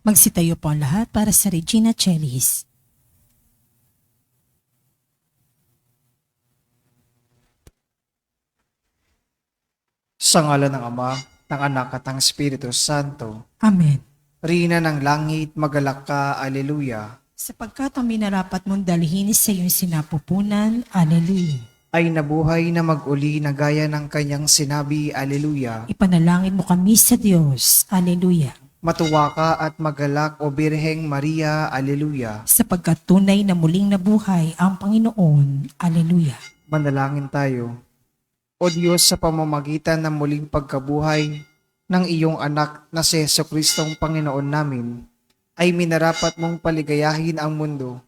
Magsitayo po ang lahat para sa Regina Celis. Sa ngalan ng Ama, ng Anak at ng Espiritu Santo, Amen. Rina ng langit, magalak ka, Aleluya, Sapagkat ang minarapat mong dalhin sa iyong sinapupunan, Alleluia. ay nabuhay na mag-uli na gaya ng kanyang sinabi, Aleluya. Ipanalangin mo kami sa Diyos, Alleluia. Matuwa ka at magalak, O Birheng Maria, Aleluya. Sapagkat tunay na muling nabuhay ang Panginoon, Alleluia. Manalangin tayo. O Diyos, sa pamamagitan ng muling pagkabuhay ng iyong anak na si Jesucristong Panginoon namin, ay minarapat mong paligayahin ang mundo.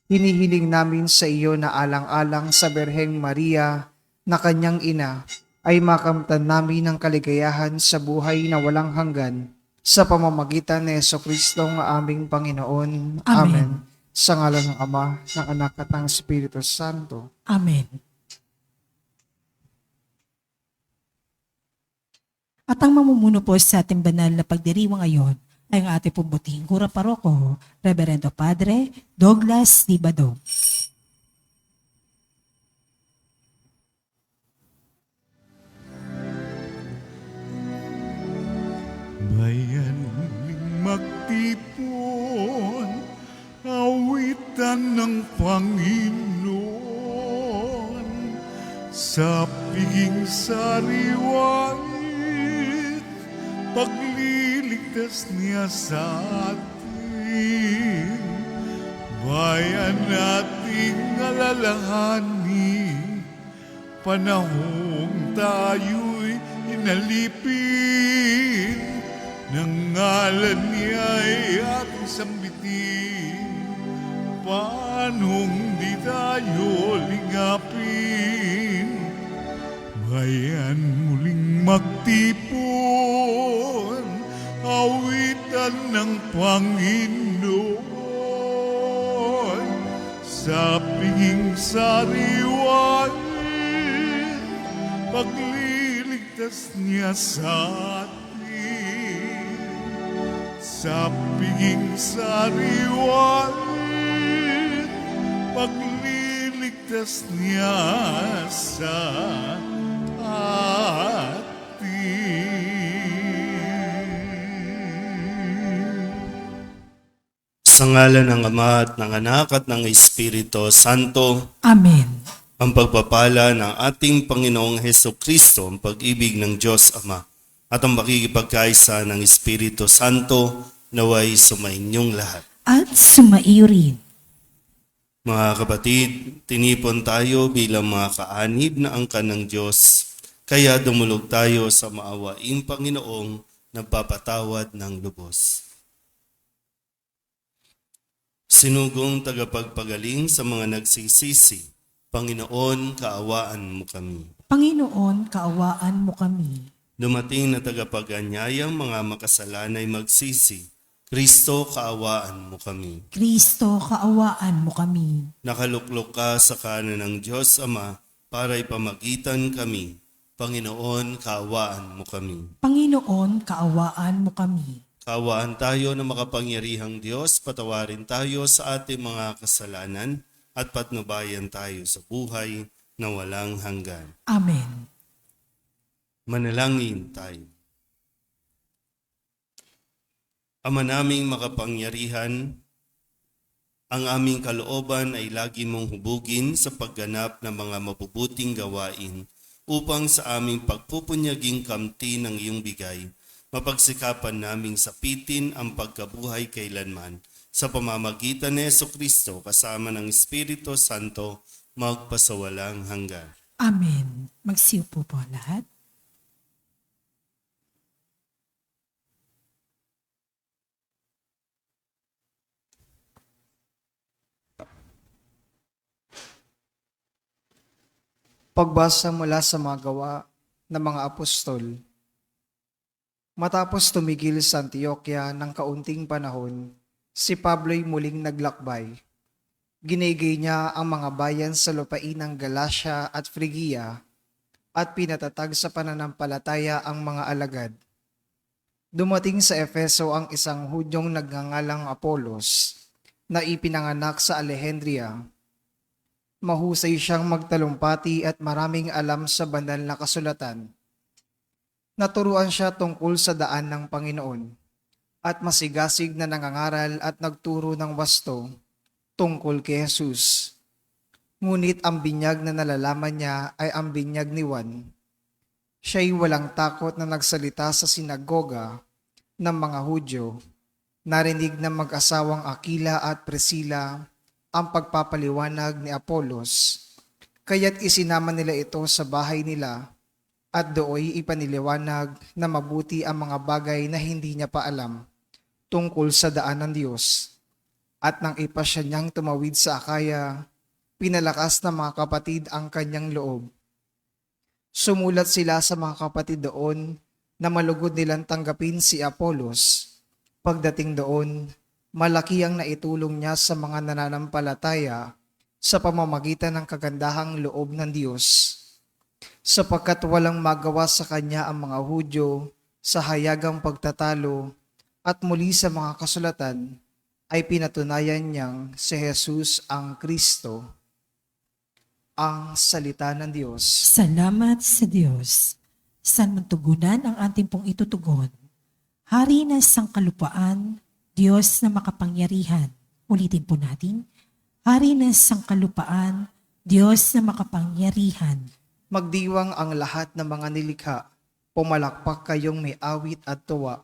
Hinihiling namin sa iyo na alang-alang sa Birheng Maria na kanyang ina, ay makamtan namin ng kaligayahan sa buhay na walang hanggan sa pamamagitan ni Jesucristong aming Panginoon. Amen. Sa ngalan ng Ama, ng Anak at ng Espiritu Santo. Amen. At ang mamumuno po sa ating banal na pagdiriwang ngayon ay ang ating pumbuting Kura Paroko, Reverendo Padre Douglas Dibadong. Bayan magtipon, awitan ng Panginoon, sa piging sariwait, pagliligtas niya sa atin. Bayan nating alalahanin, panahong tayo'y inalipin, ng ngalan niya'y ating sambitin, paanong di tayo ligapin. Bayan muling magtipon, awitan ng Panginoon, sa piging sariwain, pagliligtas niya sa atin. Sa piging sariwain, pagliligtas niya sa atin. Sa ngalan ng Ama at ng Anak at ng Espiritu Santo, Amen. ang pagpapala ng ating Panginoong Hesukristo, ang pag-ibig ng Diyos Ama, at ang makikipagkaisa ng Espiritu Santo, naway sumainyong lahat. At sumaiyo rin. Mga kapatid, tinipon tayo bilang mga kaanib na angkan ng Diyos, kaya dumulog tayo sa maawaing Panginoong nagpapatawad ng lubos. Sinugong tagapagpagaling sa mga nagsisisi, Panginoon, kaawaan mo kami. Panginoon, kaawaan mo kami. Dumating na tagapag-anyayang mga makasalanay magsisi, Kristo, kaawaan mo kami. Kristo, kaawaan mo kami. Nakaluklok ka sa kanan ng Diyos Ama para ipamagitan kami. Panginoon, kaawaan mo kami. Panginoon, kaawaan mo kami. Kaawaan tayo na makapangyarihang Diyos, patawarin tayo sa ating mga kasalanan at patnubayan tayo sa buhay na walang hanggan. Amen. Manalangin tayo. Ama naming makapangyarihan, ang aming kalooban ay lagi mong hubugin sa pagganap ng mga mabubuting gawain upang sa aming pagpupunyaging kamti ng iyong bigay, mapagsikapan naming sapitin ang pagkabuhay kailanman sa pamamagitan ni Jesucristo kasama ng Espiritu Santo magpasawalang hanggan. Amen. Magsiupo po lahat. Pagbasa mula sa mga gawa ng mga apostol. Matapos tumigil sa Antioquia ng kaunting panahon, si Pablo'y muling naglakbay. Ginigay niya ang mga bayan sa lupain ng Galacia at Phrygia at pinatatag sa pananampalataya ang mga alagad. Dumating sa Efeso ang isang Hudyong nagngangalang Apolos na ipinanganak sa Alejandria. Mahusay siyang magtalumpati at maraming alam sa banal na kasulatan. Naturuan siya tungkol sa daan ng Panginoon at masigasig na nangangaral at nagturo ng wasto tungkol kay Jesus. Ngunit ang binyag na nalalaman niya ay ang binyag ni Juan. Siya'y walang takot na nagsalita sa sinagoga ng mga Hudyo. Narinig ng mag-asawang Aquila at Priscilla ang pagpapaliwanag ni Apolos, kaya't isinama nila ito sa bahay nila at dooy ipaniliwanag na mabuti ang mga bagay na hindi niya pa alam tungkol sa daan ng Diyos. At nang ipasya niyang tumawid sa Akaya, pinalakas ng mga kapatid ang kanyang loob. Sumulat sila sa mga kapatid doon na malugod nilang tanggapin si Apolos. Pagdating doon, malaki ang naitulong niya sa mga nananampalataya sa pamamagitan ng kagandahang loob ng Diyos. Sapagkat walang magawa sa kanya ang mga Hudyo sa hayagang pagtatalo at muli sa mga kasulatan ay pinatunayan niyang si Jesus ang Kristo, ang salita ng Diyos. Salamat sa Diyos. San mantugunan ang ating pong itutugon? Hari na sangkalupaan, Diyos na makapangyarihan. Ulitin po natin. Hari na sangkalupaan, Diyos na makapangyarihan. Magdiwang ang lahat ng mga nilikha, pumalakpak kayong may awit at tuwa.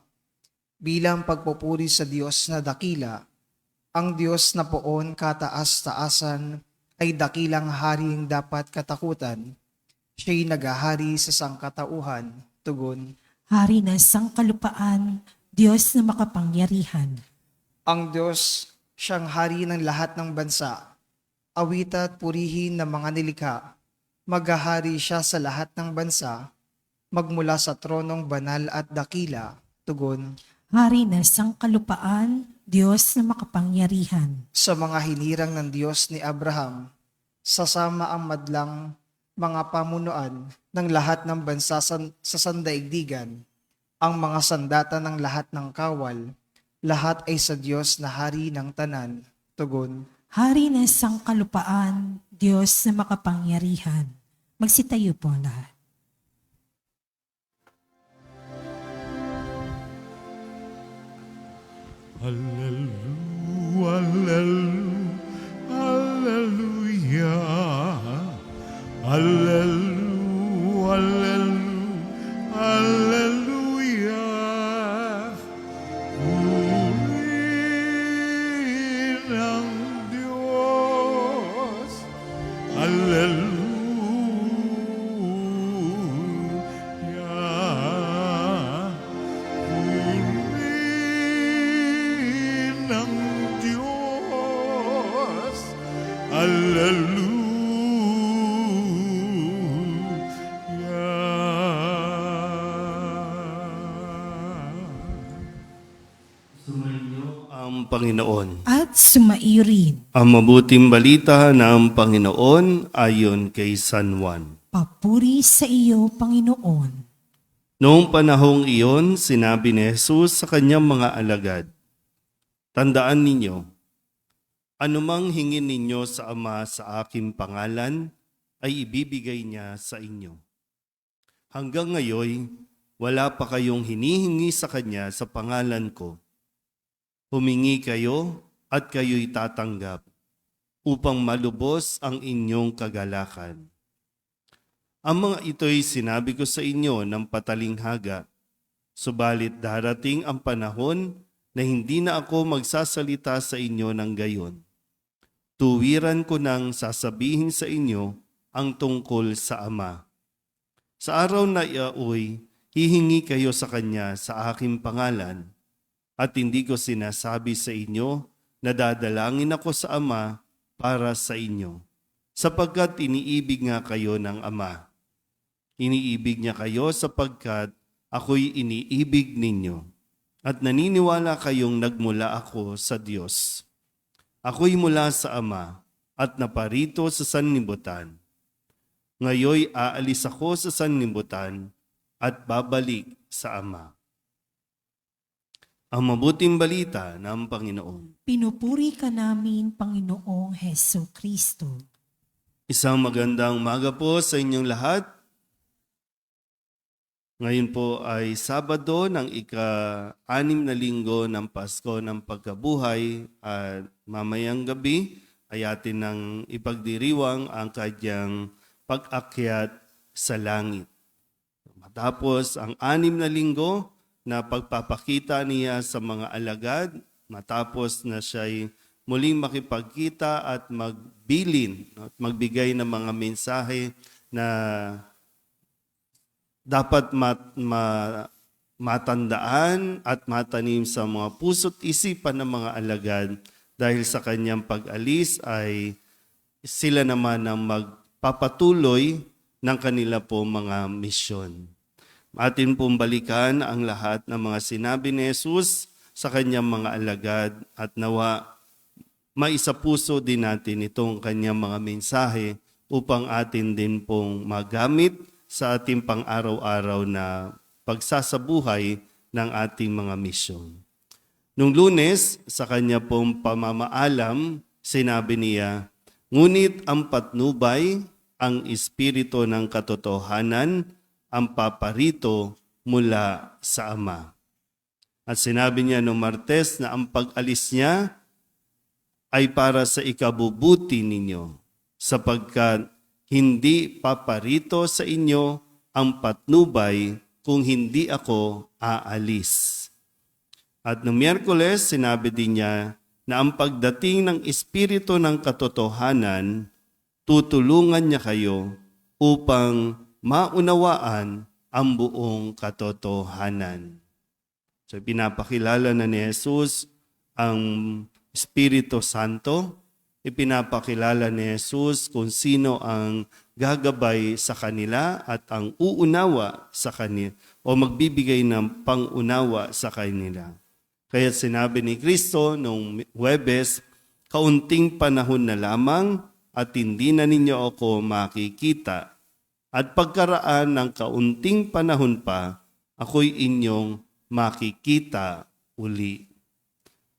Bilang pagpupuri sa Diyos na dakila, ang Diyos na poon kataas-taasan ay dakilang haring dapat katakutan. Siya'y naghahari sa sangkatauhan. Tugon. Hari na sangkalupaan, Diyos na makapangyarihan. Ang Diyos, siyang hari ng lahat ng bansa. Awita at purihin ng mga nilikha. Maghahari siya sa lahat ng bansa, magmula sa tronong banal at dakila. Tugon. Hari na sangkalupaan, Diyos na makapangyarihan. Sa mga hinirang ng Diyos ni Abraham, sasama ang madlang mga pamunuan ng lahat ng bansa sa sandaigdigan, ang mga sandata ng lahat ng kawal, lahat ay sa Diyos na hari ng tanan. Tugon. Hari na sangkalupaan, Diyos na makapangyarihan. Magsitayo po ang lahat. Hallelujah, hallelujah, hallelujah. Purihin ang Diyos, hallelujah. Purihin ang Diyos, hallelujah. Sumainyo ang Panginoon. At sumaiyo rin, Ang mabuting balita ng Panginoon ayon kay San Juan. papuri sa iyo, Panginoon. Noong panahong iyon, sinabi ni Jesus sa kanyang mga alagad, "Tandaan ninyo, anumang hingin ninyo sa Ama sa aking pangalan, ay ibibigay niya sa inyo. Hanggang ngayon, wala pa kayong hinihingi sa Kanya sa pangalan ko. Humingi kayo at kayo'y tatanggap, upang malubos ang inyong kagalakan. Ang mga ito'y sinabi ko sa inyo ng patalinghaga, subalit darating ang panahon na hindi na ako magsasalita sa inyo ng gayon. Tuwiran ko nang sasabihin sa inyo ang tungkol sa Ama. Sa araw na iyaoy, hihingi kayo sa Kanya sa aking pangalan, at hindi ko sinasabi sa inyo na dadalangin ako sa Ama para sa inyo, sapagkat iniibig nga kayo ng Ama. Iniibig niya kayo sapagkat ako'y iniibig ninyo, at naniniwala kayong nagmula ako sa Diyos. Ako'y mula sa Ama at naparito sa sanlibutan. Ngayoy aalis ako sa sanlibutan at babalik sa Ama. Ang mabuting balita ng Panginoon. Pinupuri ka namin, Panginoong Heso Kristo. Isang magandang umaga po sa inyong lahat. Ngayon po ay Sabado ng ika-6 na linggo ng Pasko ng Pagkabuhay at mamayang gabi ay atin nang ipagdiriwang ang kanyang pag-akyat sa langit. Matapos ang 6 na linggo na pagpapakita niya sa mga alagad, matapos na siya'y muling makipagkita at magbilin at magbigay ng mga mensahe na dapat matandaan at matanim sa mga puso't isipan ng mga alagad dahil sa kanyang pag-alis ay sila naman ang magpapatuloy ng kanila po mga misyon. Atin pong balikan ang lahat ng mga sinabi ni Jesus sa kanyang mga alagad at nawa maisapuso din natin itong kanyang mga mensahe upang atin din pong magamit sa ating pang-araw-araw na pagsasabuhay ng ating mga misyon. Nung Lunes, sa kanya pong pamamaalam, sinabi niya, "Ngunit ang patnubay, ang espiritu ng katotohanan, ang paparito mula sa Ama." At sinabi niya noong Martes na ang pag-alis niya ay para sa ikabubuti ninyo, sapagkat hindi paparito sa inyo ang patnubay kung hindi ako aalis. At noong Miyerkules, sinabi din niya na ang pagdating ng Espiritu ng Katotohanan, tutulungan niya kayo upang maunawaan ang buong katotohanan. So pinapakilala na ni Jesus ang Espiritu Santo. Ipinapakilala ni Jesus kung sino ang gagabay sa kanila at ang uunawa sa kanila o magbibigay ng pangunawa sa kanila. Kaya sinabi ni Kristo noong Huwebes, "Kaunting panahon na lamang at hindi na ninyo ako makikita. At pagkaraan ng kaunting panahon pa, ako'y inyong makikita uli."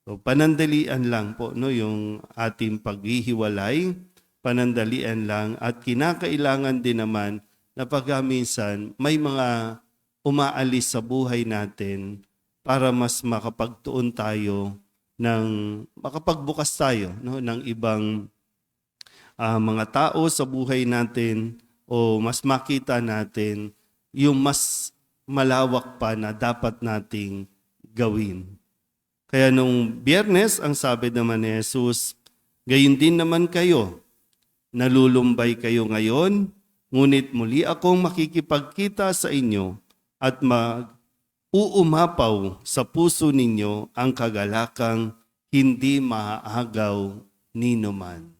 So, panandalian lang po no, yung ating paghihiwalay, panandalian lang at kinakailangan din naman na pagkaminsan may mga umaalis sa buhay natin para mas makapagtuon tayo makapagbukas tayo no, ng ibang mga tao sa buhay natin o mas makita natin yung mas malawak pa na dapat nating gawin. Kaya nung Biyernes, ang sabi naman ni Jesus, "Gayon din naman kayo, nalulumbay kayo ngayon, ngunit muli akong makikipagkita sa inyo at uumapaw sa puso ninyo ang kagalakang hindi maaagaw ninuman."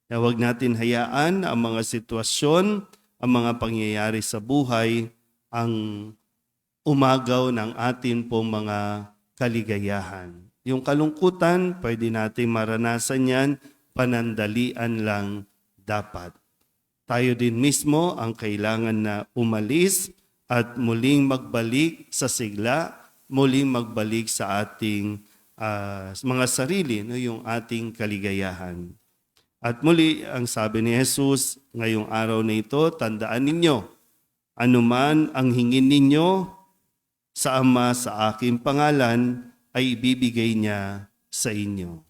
Kaya huwag natin hayaan ang mga sitwasyon, ang mga pangyayari sa buhay, ang umagaw ng atin pong mga kaligayahan. Yung kalungkutan, pwede natin maranasan yan, panandalian lang dapat. Tayo din mismo ang kailangan na umalis at muling magbalik sa sigla, muling magbalik sa ating mga sarili, no, yung ating kaligayahan. At muli, ang sabi ni Jesus, ngayong araw na ito, tandaan ninyo, anuman ang hingin ninyo sa Ama sa aking pangalan, ay ibibigay niya sa inyo.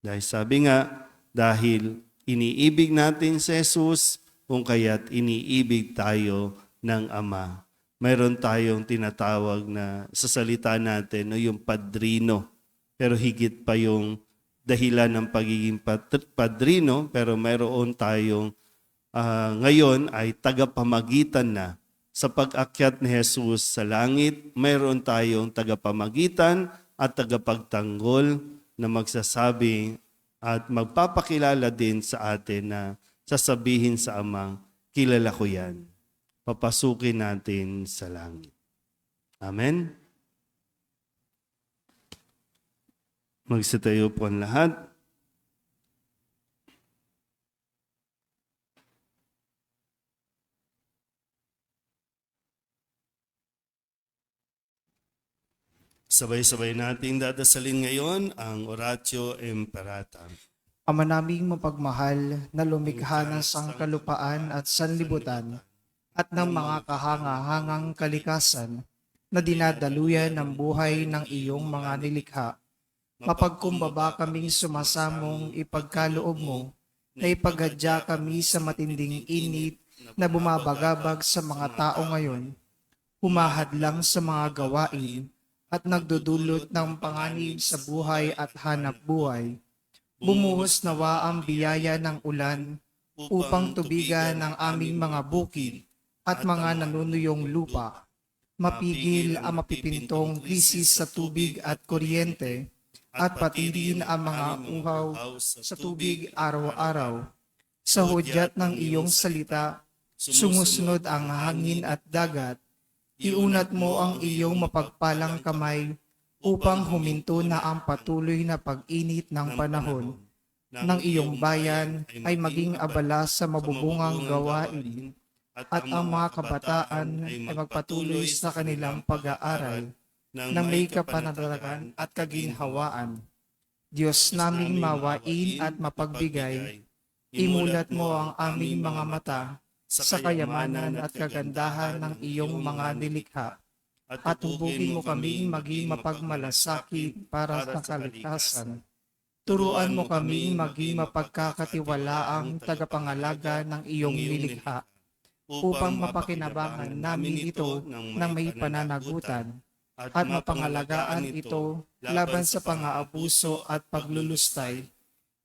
Dahil sabi nga, dahil iniibig natin si Jesus, kung kaya't iniibig tayo ng Ama. Mayroon tayong tinatawag na sa salita natin, no, yung padrino. Pero higit pa yung dahilan ng pagiging padrino, pero mayroon tayong ngayon ay tagapamagitan na. Sa pag-akyat ni Jesus sa langit, mayroon tayong tagapamagitan at tagapagtanggol na magsasabi at magpapakilala din sa atin na sasabihin sa Amang, "Kilala ko yan." Papasukin natin sa langit. Amen? Magsitayo po ang lahat. Sabay-sabay nating dadasalin ngayon ang Oratio Imperator. Ama naming mapagmahal na lumikha ng sangkalupaan at sanlibutan at ng mga kahanga-hangang kalikasan na dinadaluyan ng buhay ng iyong mga nilikha. Mapagkumbaba kaming sumasamong ipagkaloob mo na ipagadya kami sa matinding init na bumabagabag sa mga tao ngayon, humahadlang sa mga gawain at nagdudulot ng panganib sa buhay at hanap buhay. Bumuhos nawa ang biyaya ng ulan upang tubigan ang aming mga bukid at mga nanunuyong lupa. Mapigil ang mapipintong krisis sa tubig at kuryente at pati rin ang mga uhaw sa tubig araw-araw. Sa hudyat ng iyong salita, sumusunod ang hangin at dagat. Iunat mo ang iyong mapagpalang kamay upang huminto na ang patuloy na pag-init ng panahon ng iyong bayan ay maging abala sa mabubungang gawain at ang mga kabataan ay magpatuloy sa kanilang pag-aaral na may kapanatagan at kaginhawaan. Diyos naming mawain at mapagbigay, imulat mo ang aming mga mata sa kayamanan at kagandahan ng iyong mga nilikha at hubugin mo kaming maging mapagmalasakit para sa kalikasan. Turuan mo kaming maging mapagkakatiwalaang tagapangalaga ng iyong nilikha upang mapakinabangan namin ito ng may pananagutan at mapangalagaan ito laban sa pang-aabuso at paglulustay.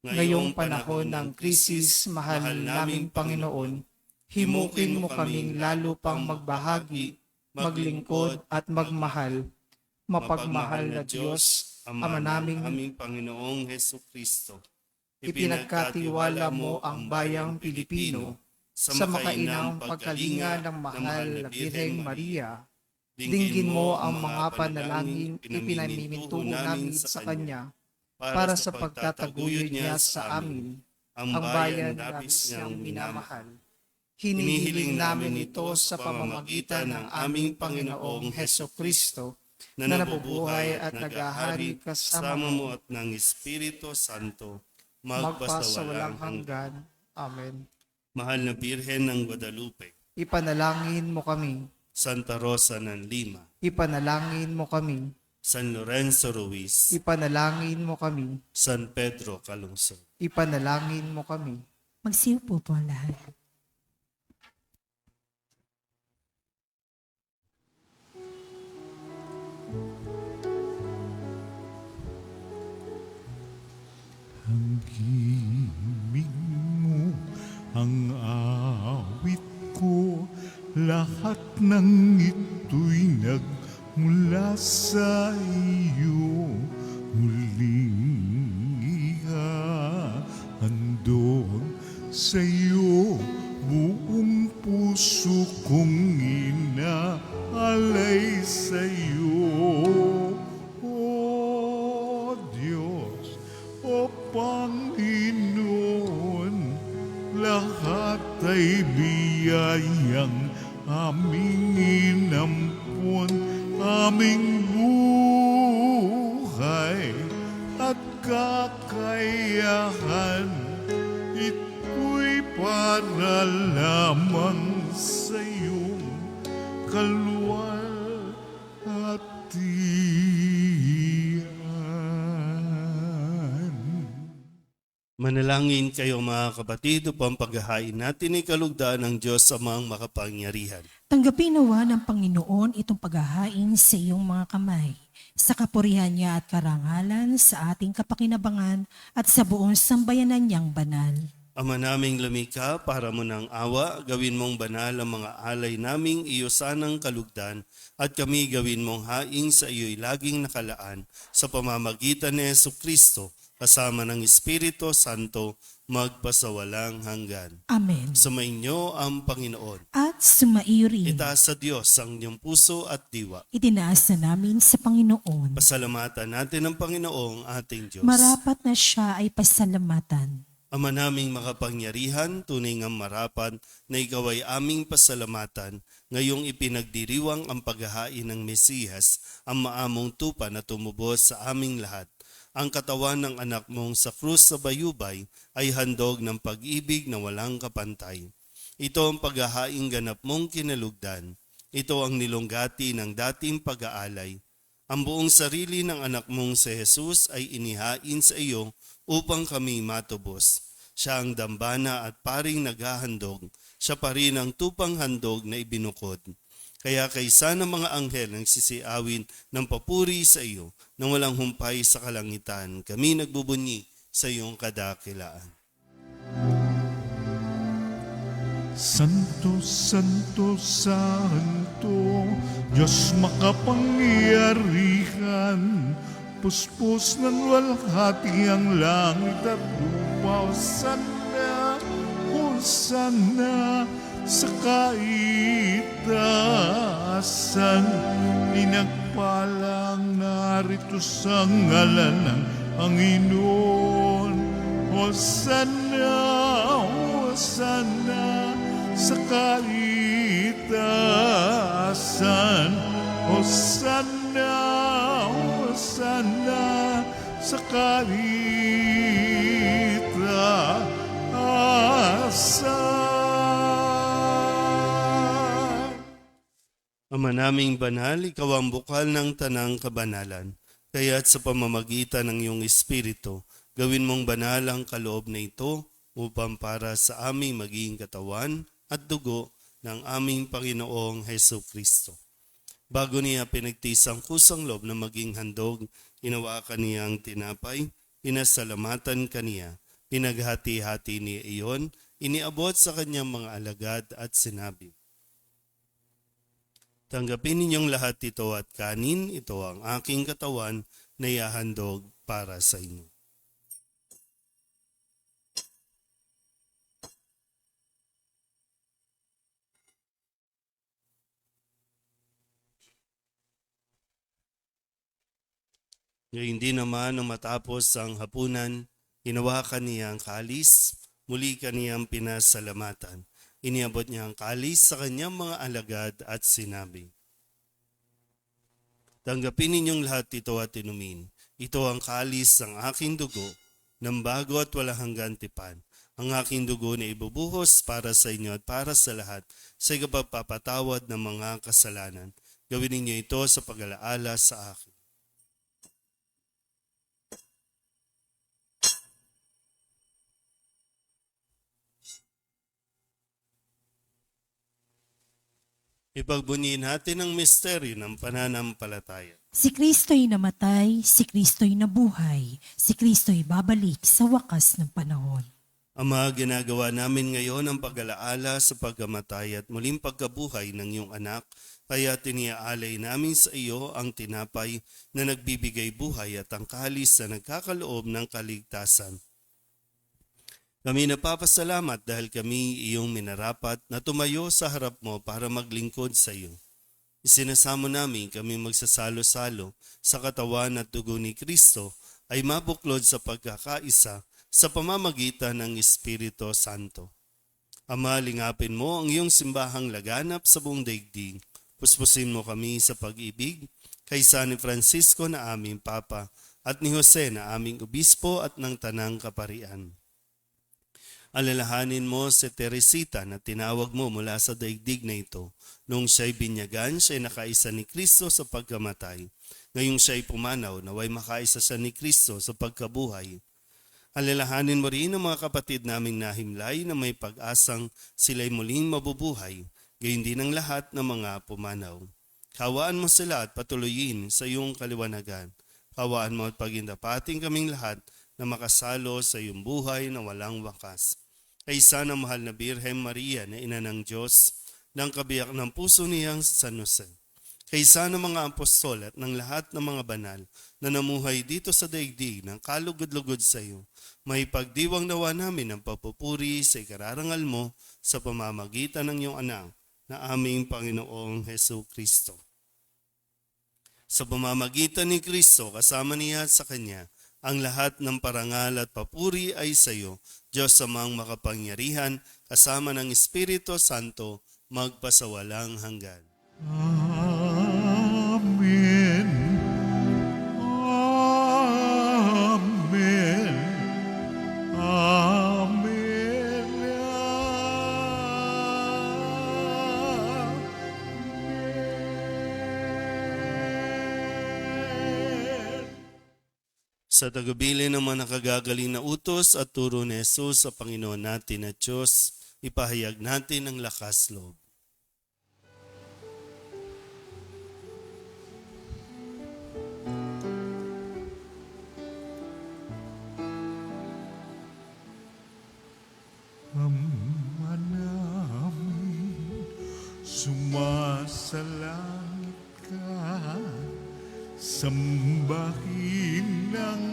Ngayong panahon ng krisis, mahal naming Panginoon, himukin mo kaming lalo pang magbahagi, maglingkod at magmahal. Mapagmahal na Diyos, Ama naming Panginoong Hesus Kristo, ipinagkatiwala mo ang bayang Pilipino sa makainang pagkalinga ng mahal na Birheng Maria. Dinggin mo ang mga panalangin ipinamimintuho namin sa Kanya para sa pagtataguyod niya sa amin, ang bayan na labis niyang minamahal. Hinihiling namin ito sa pamamagitan ng aming Panginoong Heso Kristo na nabubuhay at naghahari kasama mo at ng Espiritu Santo, magpasawalang hanggan. Amen. Mahal na Birhen ng Guadalupe, Ipanalangin mo kami. Santa Rosa ng Lima, Ipanalangin mo kami. San Lorenzo Ruiz, Ipanalangin mo kami. San Pedro Calungsod. Ipanalangin mo kami. Magsiupo po ang lahat. Ang himig mo, ang awit ko, lahat ng ito'y nagmula sa iyo. Muling ihahandog sa iyo, buong puso kong inaalay sa iyo. O Diyos, o Panginoon, lahat ay biyayang aming inampon, aming buhay at kakayahan. Ito'y para lamang sa iyong kalwalhatian. Manalangin kayo mga kapatid upang paghahain natin ay kalugdaan ng Diyos Amang makapangyarihan. Tanggapin nawa ng Panginoon itong paghahain sa iyong mga kamay, sa kapurihan niya at karangalan, sa ating kapakinabangan at sa buong sambayanan niyang banal. Ama naming lumikha, para mo ng awa, gawin mong banal ang mga alay naming iyo sanang kalugdan, at kami gawin mong haing sa iyo'y laging nakalaan, sa pamamagitan ni Jesucristo, kasama ng Espiritu Santo, magpasawalang hanggan. Amen. Sumainyo ang Panginoon. At sumaiyo rin. Itaas sa Diyos ang iyong puso at diwa. Itinaas na namin sa Panginoon. Pasalamatan natin ang Panginoong ating Diyos. Marapat na siya ay pasalamatan. Ama naming makapangyarihan, tunay ngang marapat na ikaw ay aming pasalamatan, ngayong ipinagdiriwang ang paghahain ng Mesiyas, ang maamong tupa na tumubos sa aming lahat. Ang katawan ng anak mong sa krus sa bayubay ay handog ng pag-ibig na walang kapantay. Ito ang paghahaing ganap mong kinalugdan. Ito ang nilunggati ng dating pag-aalay. Ang buong sarili ng anak mong si Jesus ay inihain sa iyo upang kami matubos. Siya ang dambana at paring naghahandog. Siya pa rin ang tupang handog na ibinukod. Kaya kaysa ng mga anghel ang sisiawin ng papuri sa iyo nang walang humpay sa kalangitan, kami nagbubunyi sa iyong kadakilaan. Santo, Santo, Santo, Diyos makapangyarihan, puspos ng walhati ang langit at lupa. Hosanna, Hosanna, sa kaitaasan, pinagpalang narito sa ngalan ng Panginoon. Hosanna, Hosanna, sa kaitaasan. Hosanna, Hosanna, sa kaitaasan. Ama naming banal, ikaw ang bukal ng tanang kabanalan. Kaya't sa pamamagitan ng iyong Espiritu, gawin mong banal ang kaloob na ito upang para sa aming maging katawan at dugo ng aming Panginoong Hesus Kristo. Bago niya pinagtiis ang kusang loob na maging handog, inawakan niya ang tinapay, pinasalamatan kaniya, pinaghati-hati niya iyon, iniabot sa kanyang mga alagad at sinabi, "Tanggapin ninyong lahat ito at kanin, ito ang aking katawan na ihahandog para sa inyo." Ngayon din naman nang matapos ang hapunan, hinawakan niya ang kalis, muli kaniyang pinasalamatan. Iniabot niya ang kalis sa kanyang mga alagad at sinabi, "Tanggapin ninyong lahat ito at inumin. Ito ang kalis ng aking dugo, ng bago at walang hanggan tipan. Ang aking dugo na ibubuhos para sa inyo at para sa lahat sa ikapagpapatawad ng mga kasalanan. Gawin ninyo ito sa pag-alaala sa akin." Ipagbunyiin natin ang misteryo ng pananampalataya. Si Kristo'y namatay, si Kristo'y nabuhay, si Kristo'y babalik sa wakas ng panahon. Ama, ginagawa namin ngayon ang pag-alaala sa pagkamatay at muling pagkabuhay ng iyong anak, kaya tiniaalay namin sa iyo ang tinapay na nagbibigay buhay at ang kalis na nagkakaloob ng kaligtasan. Kami napapasalamat dahil kami iyong minarapat na tumayo sa harap mo para maglingkod sa iyo. Isinasamo namin kami magsasalo-salo sa katawan at dugo ni Kristo ay mabuklod sa pagkakaisa sa pamamagitan ng Espiritu Santo. Ama, lingapin mo ang iyong simbahang laganap sa buong daigdig. Puspusin mo kami sa pag-ibig, kaysa ni Francisco na aming Papa at ni Jose na aming Obispo at ng Tanang Kaparian. Alalahanin mo si Teresita na tinawag mo mula sa daigdig na ito. Noong siya'y binyagan, siya'y nakaisa ni Kristo sa pagkamatay. Ngayong siya'y pumanaw, naway makaisa siya ni Kristo sa pagkabuhay. Alalahanin mo rin ang mga kapatid naming nahimlay na may pag-asang sila'y muling mabubuhay, gayon din ang lahat ng mga pumanaw. Kawaan mo sila at patuloyin sa iyong kaliwanagan. Kawaan mo at pagindapating kaming lahat na makasalo sa iyong buhay na walang wakas. Kaysa ng mahal na Birhen Maria na ina ng Diyos, ng kabiyak ng puso niyang San Jose. Kaysa ng mga apostol at ng lahat ng mga banal na namuhay dito sa daigdig ng kalugod-lugod sa iyo, may pagdiwang nawa namin ang papupuri sa ikararangal mo sa pamamagitan ng iyong anak na aming Panginoong Hesus Kristo. Sa pamamagitan ni Kristo, kasama niya at sa Kanya, Ang lahat ng parangal at papuri ay sa iyo, Diyos amang makapangyarihan, kasama ng Espiritu Santo, magpasawalang hanggan. Amen. Amen. Amen. Amen. Sa tagubilin ng mga nakagagaling na utos at turo ni Jesus sa Panginoon natin at Diyos, ipahayag natin ang lakas loob. Ama namin, sumasalangit ka, sambahin ang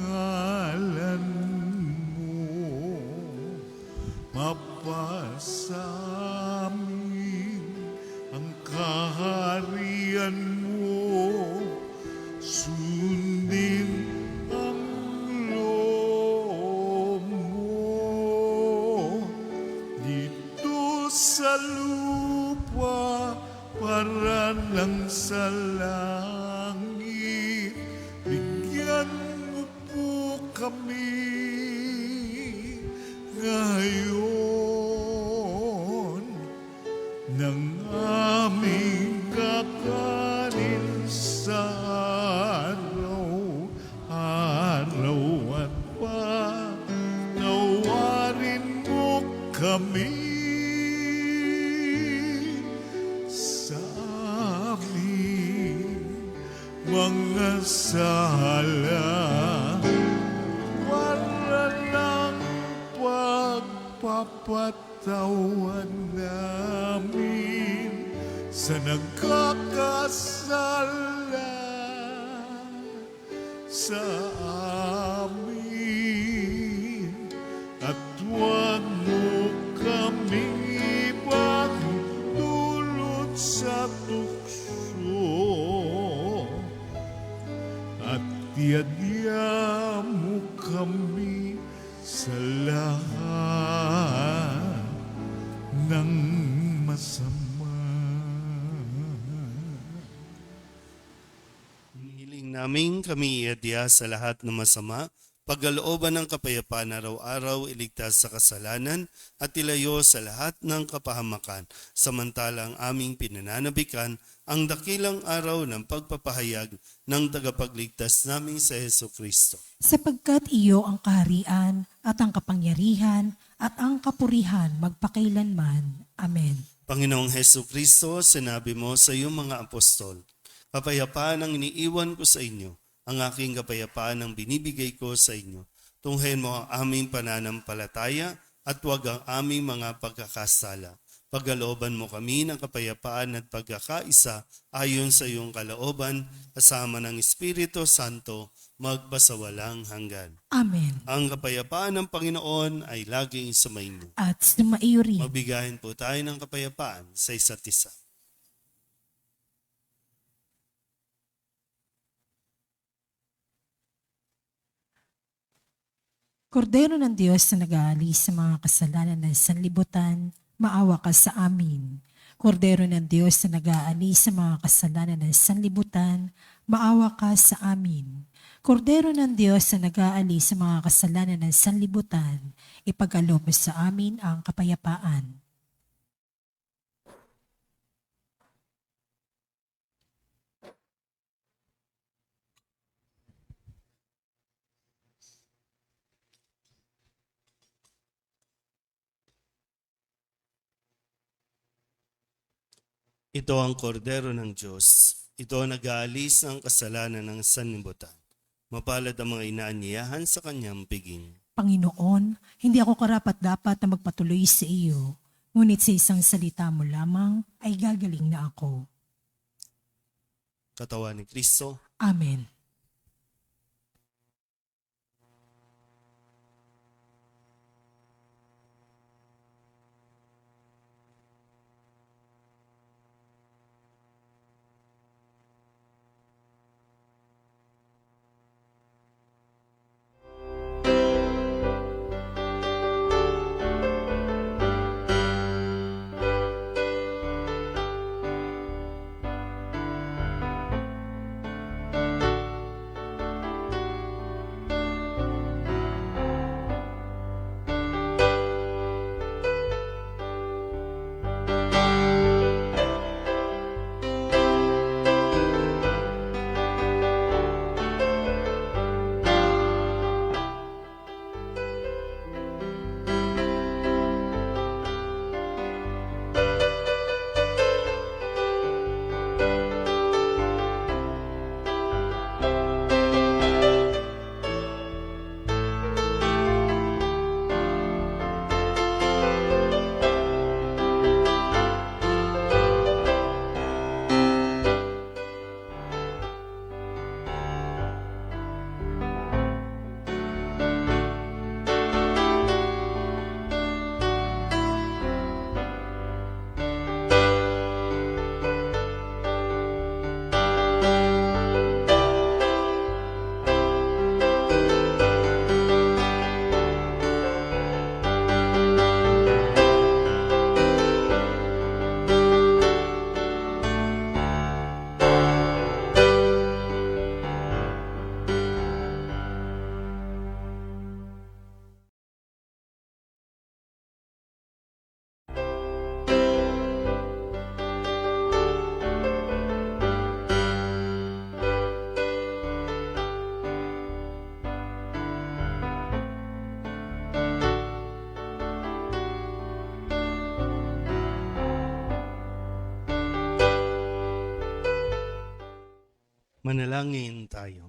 ngalan mo, mapasamin ang kaharian mo, sundin ang loob mo dito sa lupa para lang sa langit. Bigyan mo po kami ngayon ng aming kakanin sa araw-araw at patawarin mo kami sa aming mga sala para lang pagpapatawad namin sa nagkakasala sa amin, at huwag mo kaming ipagdulot sa tukso, at tiyadya mo kami sa lahat ng masama. Hiling namin kami iadya sa lahat ng masama, pagkalooban ng kapayapaan araw-araw, iligtas sa kasalanan at ilayo sa lahat ng kapahamakan, samantalang aming pinananabikan ang dakilang araw ng pagpapahayag ng tagapagligtas naming sa Heso Kristo. Sapagkat iyo ang kaharian at ang kapangyarihan at ang kapurihan magpakailanman. Amen. Panginoong Heso Kristo, sinabi mo sa iyong mga apostol, kapayapaan ang iniiwan ko sa inyo, ang aking kapayapaan ang binibigay ko sa inyo. Tunghayin mo ang aming pananampalataya at huwag ang aming mga pagkakasala. Pagkalooban mo kami ng kapayapaan at pagkakaisa ayon sa iyong kalooban, kasama ng Espiritu Santo, magpasawalang hanggan. Amen. Ang kapayapaan ng Panginoon ay laging sumainyo. At sumaiyo rin. Magbigayin po tayo ng kapayapaan sa isa't isa. Kordero ng Diyos na nag-aalis sa mga kasalanan ng sanlibutan, maawa ka sa amin. Kordero ng Diyos na nag-aalis sa mga kasalanan ng sanlibutan, maawa ka sa amin. Kordero ng Diyos na nag-aalis sa mga kasalanan ng sanlibutan, ipagkaloob mo sa amin ang kapayapaan. Ito ang kordero ng Diyos. Ito ang nag-aalis ng kasalanan ng sanlibutan. Mapalad ang mga inaanyayahan sa kanyang piging. Panginoon, hindi ako karapat-dapat na magpatuloy sa iyo, ngunit sa isang salita mo lamang ay gagaling na ako. Katawan ni Kristo, Amen. Manalangin tayo.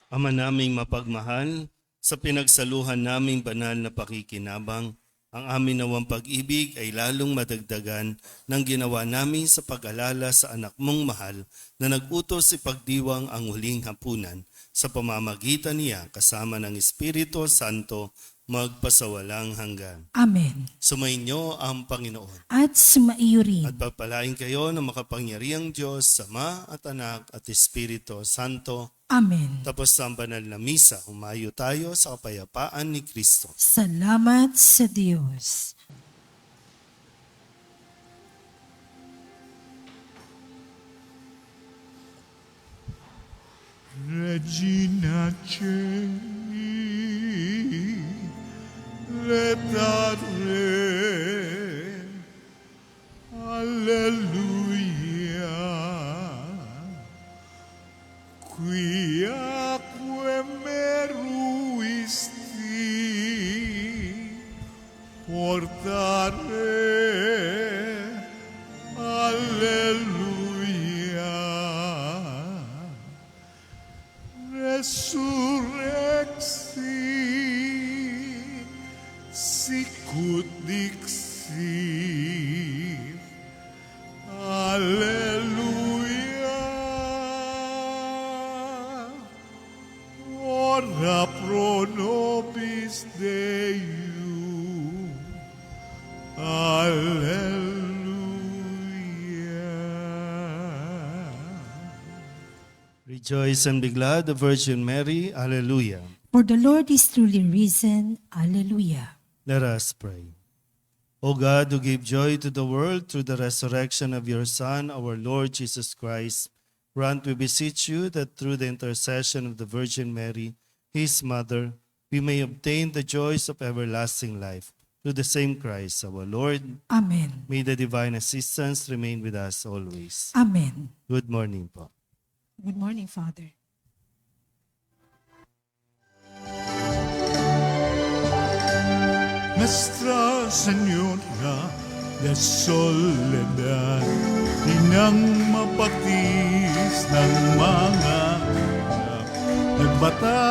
Ama naming mapagmahal, sa pinagsaluhan naming banal na pakikinabang, ang amin nawang pag-ibig ay lalong madagdagan ng ginawa namin sa pag-alala sa anak mong mahal na nag-utos ipagdiwang ang huling hapunan sa pamamagitan niya kasama ng Espiritu Santo magpasawalang hanggan. Amen. Sumainyo ang Panginoon. At sumaiyo rin. At pagpalain kayo ng makapangyarihang Diyos, Ama at Anak at Espiritu Santo. Amen. Tapos ang banal na misa, humayo tayo sa kapayapaan ni Kristo. Salamat sa Diyos. Regina Celi, letare, alleluia, quiaque meruisti, portare, alleluia. Resurrexi, sicut dixit, Alleluia. Ora pro nobis Deum, Alleluia. Rejoice and be glad, the Virgin Mary. Alleluia. For the Lord is truly risen. Alleluia. Let us pray. O God, who gave joy to the world through the resurrection of your Son, our Lord Jesus Christ, grant, we beseech you, that through the intercession of the Virgin Mary, his mother, we may obtain the joys of everlasting life. Through the same Christ, our Lord, Amen. may the divine assistance remain with us always. Amen. Good morning po. Good morning, Father. Nuestra Señora de Soledad, inang mapatis ng mga anak, nagbata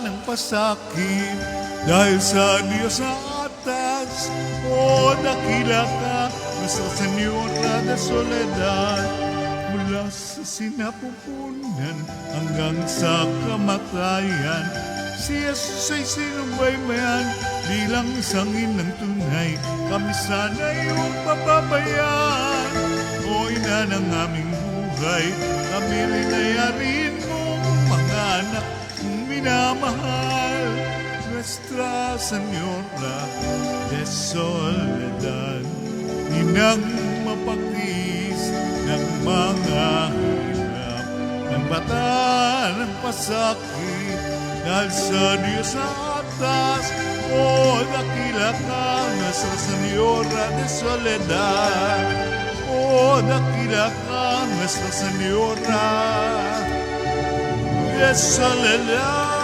ng pasakit dahil sa Diyos sa atas. O dakila ka, Nuestra Señora de Soledad, mula sa sinapupunan hanggang sa kamatayan. Si Jesus ay sinubaybayan bilang isang inang tunay. Kami sana iyong papabayaan, o ina ng aming buhay. Kami rin ay arin mong mga anak mong minamahal. Nuestra Señora de Soledad, inang mapagtis ng mga hirap, ng bata ng pasakit, dahil sa Diyos sa atas. O dakila ka, Nuestra Señora de Soledad. O dakila ka, Nuestra Señora de Soledad.